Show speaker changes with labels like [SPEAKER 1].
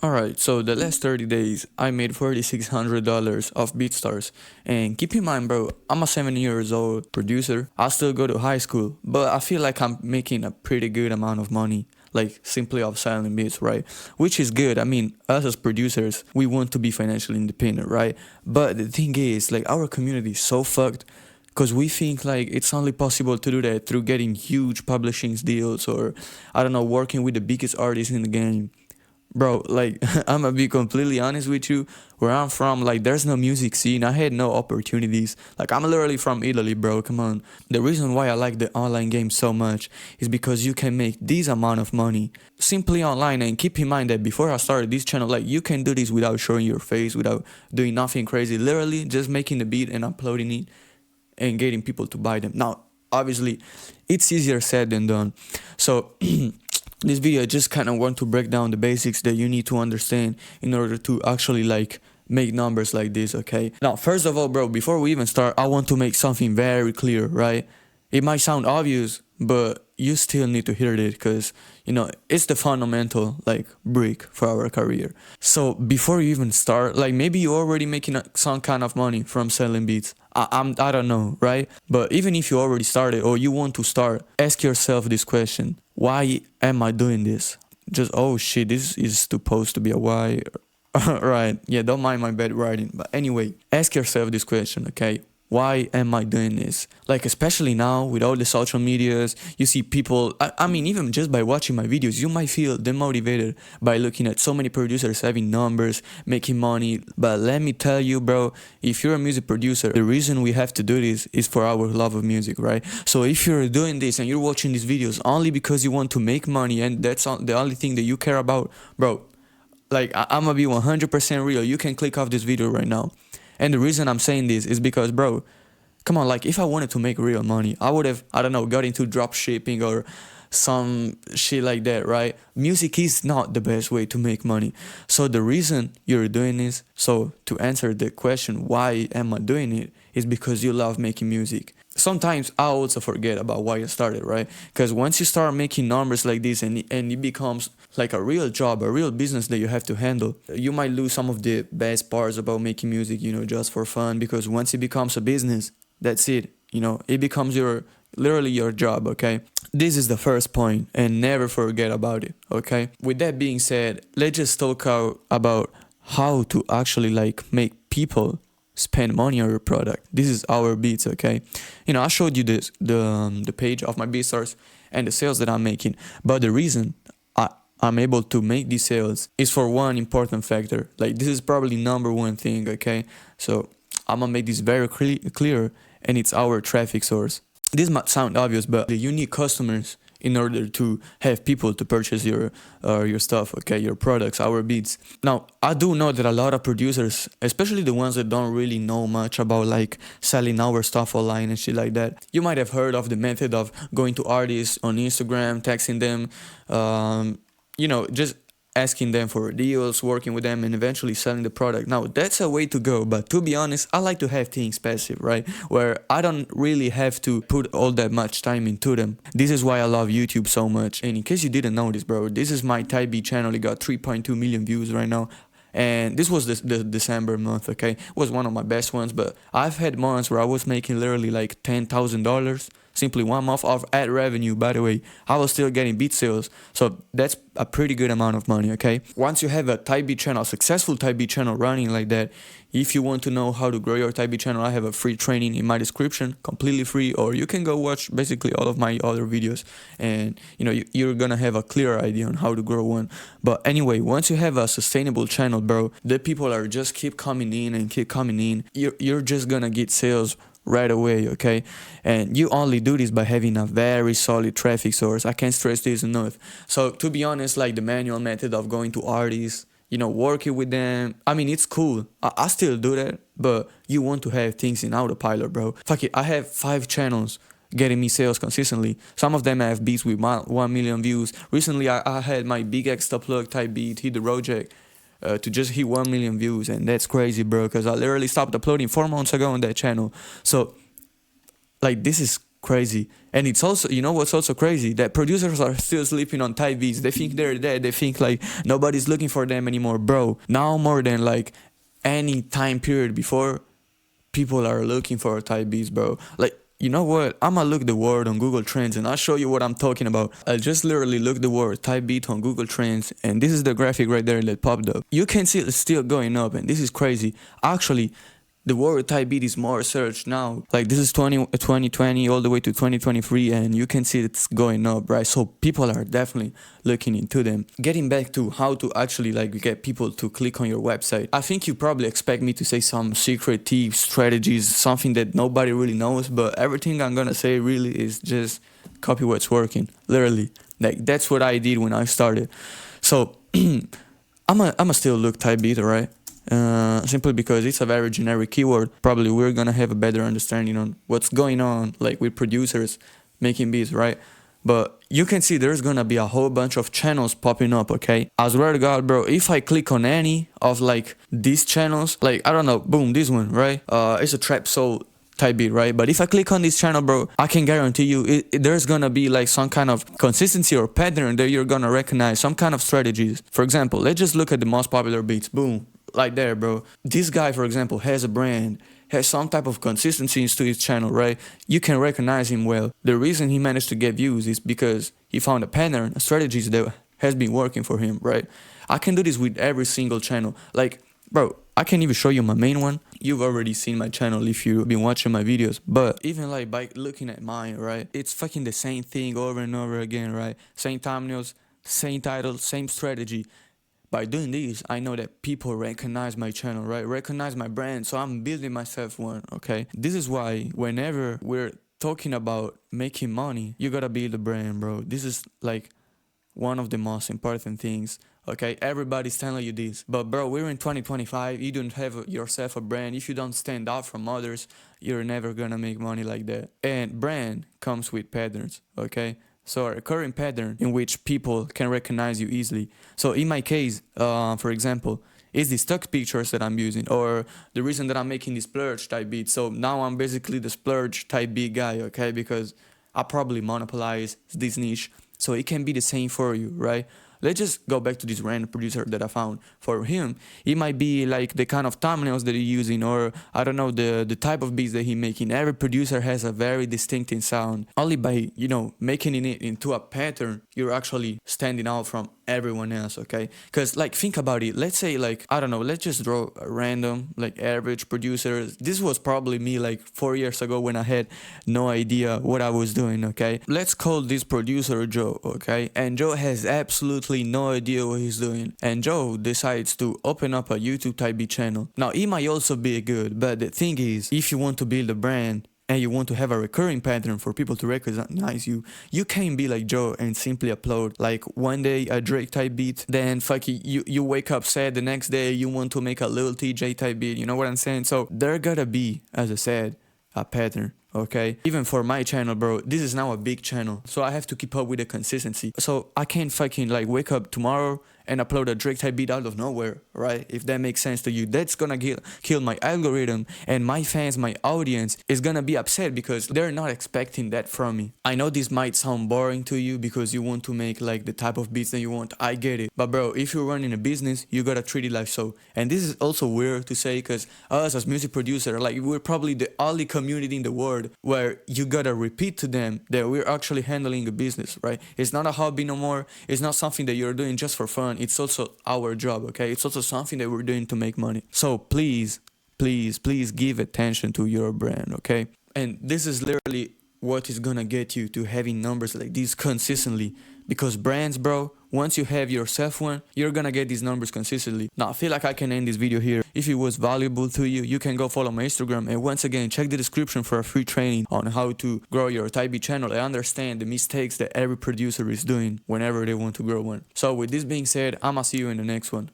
[SPEAKER 1] Alright, so the last 30 days, I made $4,600 off BeatStars. And keep in mind, bro, I'm a 7 years old producer. I still go to high school, but I feel like I'm making a pretty good amount of money, like simply off selling beats, right? Which is good. I mean, us as producers, we want to be financially independent, right? But the thing is, like, our community is so fucked because we think like it's only possible to do that through getting huge publishing deals or, I don't know, working with the biggest artists in the game. Bro, like I'm gonna be completely honest with you. Where I'm from, like there's no music scene. I had no opportunities. Like I'm literally from Italy, bro. Come on. The reason why I like the online game so much is because you can make this amount of money simply online. And keep in mind that before I started this channel, like you can do this without showing your face, without doing nothing crazy. Literally just making the beat and uploading it and getting people to buy them. Now, obviously, it's easier said than done. So this video I just kind of want to break down the basics that you need to understand in order to actually like make numbers like this, okay? Now, first of all, bro, before we even start, I want to make something very clear, right? It might sound obvious, but you still need to hear it because, it's the fundamental like brick for our career. So before you even start, like maybe you're already making some kind of money from selling beats. I don't know, right? But even if you already started or you want to start, ask yourself this question: why am I doing this? Just, oh shit, this is supposed to be a why. Right? Yeah, don't mind my bad writing. But anyway, ask yourself this question, okay? Why am I doing this? Like, especially now with all the social medias, you see people, I mean, even just by watching my videos, you might feel demotivated by looking at so many producers having numbers, making money. But let me tell you, bro, if you're a music producer, the reason we have to do this is for our love of music, right? So if you're doing this and you're watching these videos only because you want to make money and that's the only thing that you care about, bro, like I'm gonna be 100% real. You can click off this video right now. And the reason I'm saying this is because, bro, come on, like if I wanted to make real money, I would have, I don't know, got into drop shipping or some shit like that, right? Music is not the best way to make money. So the reason you're doing this, so to answer the question, why am I doing it, is because you love making music. Sometimes I also forget about why I started, right? Because once you start making numbers like this and it becomes like a real job, a real business that you have to handle, you might lose some of the best parts about making music, just for fun. Because once it becomes a business, that's it. It becomes literally your job, okay? This is the first point and never forget about it, okay? With that being said, let's just talk about how to actually like make people spend money on your product. This is our beats, okay? I showed you the page of my BeatStars and the sales that I'm making, but the reason I'm able to make these sales is for one important factor. Like this is probably number one thing, okay? So I'm gonna make this very clear, and it's our traffic source. This might sound obvious, but you need customers in order to have people to purchase your stuff, okay, your products, our beats. Now, I do know that a lot of producers, especially the ones that don't really know much about like selling our stuff online and shit like that, you might have heard of the method of going to artists on Instagram, texting them, just asking them for deals, working with them, and eventually selling the product. Now, that's a way to go, but to be honest, I like to have things passive, right? Where I don't really have to put all that much time into them. This is why I love YouTube so much. And in case you didn't know this, bro, this is my Type Beat channel. It got 3.2 million views right now. And this was the December month, okay? It was one of my best ones, but I've had months where I was making literally like $10,000 simply 1 month of ad revenue. By the way, I was still getting beat sales, so that's a pretty good amount of money, okay? Once you have a Type Beat channel, a successful Type Beat channel running like that, if you want to know how to grow your Type Beat channel, I have a free training in my description, completely free, or you can go watch basically all of my other videos, and you're gonna have a clear idea on how to grow one. But anyway, once you have a sustainable channel, bro, the people are just keep coming in and keep coming in. You're just gonna get sales right away, okay? And you only do this by having a very solid traffic source. I can't stress this enough. So to be honest, like the manual method of going to artists, working with them, I mean, it's cool. I still do that, but you want to have things in autopilot, bro. Fuck it, I have 5 channels getting me sales consistently. Some of them have beats with 1 million views. Recently, I had my Big X Plug type beat, Hit the Road Jack, to just hit 1 million views, and that's crazy, bro, because I literally stopped uploading 4 months ago on that channel. So like this is crazy. And it's also, you know what's also crazy? That producers are still sleeping on type beats. They think they're dead. They think like nobody's looking for them anymore. Bro, now more than like any time period before, people are looking for type beats, bro. Like, you know what? I'ma look the word on Google Trends and I'll show you what I'm talking about. I just literally look the word type beat on Google Trends, and this is the graphic right there that popped up. You can see it's still going up, and this is crazy. Actually, the word type beat is more searched now. Like, this is 2020 all the way to 2023, and you can see it's going up, right? So people are definitely looking into them. Getting back to how to actually like get people to click on your website, I think you probably expect me to say some secret tips, strategies, something that nobody really knows, but everything I'm gonna say really is just copy what's working. Literally, like that's what I did when I started. So I'ma still look type beat, alright? Simply because it's a very generic keyword. Probably we're gonna have a better understanding on what's going on, like with producers making beats, right? But you can see there's gonna be a whole bunch of channels popping up, okay? I swear to God, bro, if I click on any of like these channels, like I don't know, boom, this one, right? It's a trap soul type beat, right? But if I click on this channel, bro, I can guarantee you there's gonna be like some kind of consistency or pattern that you're gonna recognize, some kind of strategies. For example, let's just look at the most popular beats, boom. Like there, bro. This guy, for example, has a brand, has some type of consistency to his channel, right? You can recognize him well. The reason he managed to get views is because he found a pattern, a strategies that has been working for him, right? I can do this with every single channel. Like, bro, I can even show you my main one. You've already seen my channel if you've been watching my videos. But even like by looking at mine, right? It's fucking the same thing over and over again, right? Same thumbnails, same title, same strategy. By doing this, I know that people recognize my channel, right? Recognize my brand, so I'm building myself one, okay? This is why whenever we're talking about making money, you gotta build a brand, bro. This is like one of the most important things, okay? Everybody's telling you this, but bro, we're in 2025. You don't have yourself a brand. If you don't stand out from others, you're never gonna make money like that. And brand comes with patterns, okay? So a recurring pattern in which people can recognize you easily. So in my case, for example, is the stock pictures that I'm using, or the reason that I'm making this splurge type beat. So now I'm basically the splurge type beat guy, okay? Because I probably monopolize this niche. So it can be the same for you, right? Let's just go back to this random producer that I found. For him, it might be like the kind of thumbnails that he's using, or I don't know, the type of beats that he's making. Every producer has a very distinctive sound. Only by, you know, making it into a pattern, you're actually standing out from everyone else, okay? Because like, think about it. Let's say like, I don't know, let's just draw a random like average producer. This was probably me like 4 years ago when I had no idea what I was doing, okay? Let's call this producer Joe, okay? And Joe has absolutely no idea what he's doing, and Joe decides to open up a YouTube type beat channel. Now it might also be good, but the thing is, if you want to build a brand and you want to have a recurring pattern for people to recognize you, you can't be like Joe and simply upload like one day a Drake type beat, then fuck it, you wake up sad the next day you want to make a Lil TJ type beat. You know what I'm saying? So there gotta be, as I said, a pattern, okay? Even for my channel, bro, this is now a big channel, so I have to keep up with the consistency. So I can't fucking like wake up tomorrow and upload a Drake type beat out of nowhere, right? If that makes sense to you, that's gonna kill my algorithm, and my fans, my audience is gonna be upset because they're not expecting that from me. I know this might sound boring to you because you want to make like the type of beats that you want. I get it, but bro, if you're running a business, you gotta treat it like so. And this is also weird to say because us as music producer, like we're probably the only community in the world where you gotta repeat to them that we're actually handling a business, right? It's not a hobby no more. It's not something that you're doing just for fun. It's also our job, okay? It's also something that we're doing to make money. So please, please, please give attention to your brand, okay? And this is literally what is gonna get you to having numbers like these consistently. Because brands, bro, once you have yourself one, you're gonna get these numbers consistently. Now, I feel like I can end this video here. If it was valuable to you, you can go follow my Instagram. And once again, check the description for a free training on how to grow your type beat channel. I understand the mistakes that every producer is doing whenever they want to grow one. So with this being said, I'ma see you in the next one.